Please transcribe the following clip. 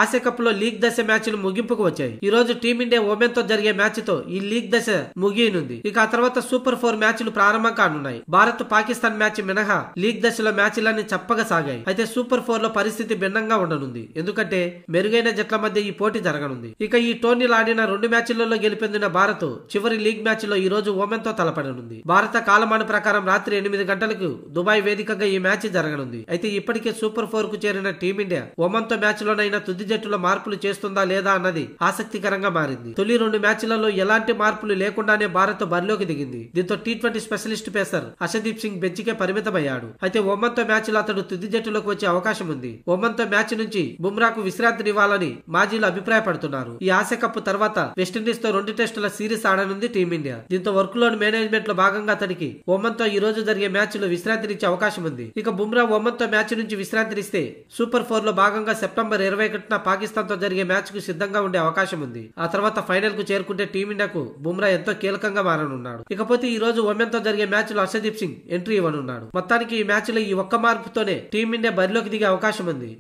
Asia cup లో league దశ మ్యాచ్లు ముగింపుకు వచ్చాయి. ఈ రోజు టీమిండియా ఒమెన్ తో జరిగే మ్యాచ్ తో ఈ లీగ్ దశ ముగియనుంది. ఇక ఆ తర్వాత సూపర్ 4 మ్యాచ్లు ప్రారంభం కానున్నాయి. భారత్ పాకిస్తాన్ మ్యాచ్ మినహా లీగ్ దశలో మ్యాచ్లన్నీ చప్పగా సాగాయి. అయితే సూపర్ 4 లో పరిస్థితి భిన్నంగా ఉండనుంది. ఎందుకంటే మెరుగైన జట్ల మధ్య ఈ పోటీ జరగనుంది. ఇక ఈ టోర్నీలు ఆడిన 2 మ్యాచ్లలో గెలుపొందిన భారత్ చివరి లీగ్ మ్యాచ్ లో ఈ రోజు ఒమెన్ తో తలపడనుంది. భారత కాలమాన ప్రకారం రాత్రి 8 గంటలకు దుబాయ్ వేదికగా ఈ మ్యాచ్ జరగనుంది. అయితే ఇప్పటికే సూపర్ 4 కు చేరిన టీమిండియా ఒమన్ తో మ్యాచ్ లోనైనా తుది జట్టులో మార్పులు చేస్తుందా లేదా అన్నది ఆసక్తికరంగా మారింది. తొలి 2 మ్యాచ్లలో ఎలాంటి మార్పులు లేకుండానే భారత్ బరిలోకి దిగింది. దీంతో టీ20 స్పెషలిస్ట్ పేసర్ హర్షదీప్ సింగ్ బెంచ్కే పరిమితమయ్యాడు. అయితే ఒమన్ తో మ్యాచ్ లో అతడు తుది జట్టులోకి వచ్చే అవకాశం ఉంది. ఒమన్ తో మ్యాచ్ నుంచి బుమ్రాకు విశ్రాంతినివ్వాలని మాజీలు అభిప్రాయపడుతున్నారు. ఈ ఆసియా కప్ తర్వాత వెస్టిండీస్ తో 2 టెస్టుల సిరీస్ ఆడనుంది టీమిండియా. దీంతో వర్క్ లోడ్ మేనేజ్మెంట్ లో భాగంగా అతడికి ఒమన్ తో ఈ రోజు జరిగే మ్యాచ్ లో విశ్రాంతినిచ్చే అవకాశం ఉంది. ఇక బుమ్రా ఒమన్ తో మ్యాచ్ నుంచి విశ్రాంతినిస్తే సూపర్ 4 లో భాగంగా సెప్టెంబర్ 21న పాకిస్తాన్ తో జరిగే మ్యాచ్ కు సిద్ధంగా ఉండే అవకాశం ఉంది. ఆ తర్వాత ఫైనల్ కు చేరుకుంటే టీమిండియాకు బుమ్రా ఎంతో కీలకంగా మారనున్నాడు. ఇకపోతే ఈ రోజు ఒమెన్ తో జరిగే మ్యాచ్ లో హర్షదీప్ సింగ్ ఎంట్రీ ఇవ్వనున్నాడు. మొత్తానికి ఈ మ్యాచ్ లో ఈ ఒక్క మార్పుతోనే టీమిండియా బరిలోకి దిగే అవకాశం ఉంది.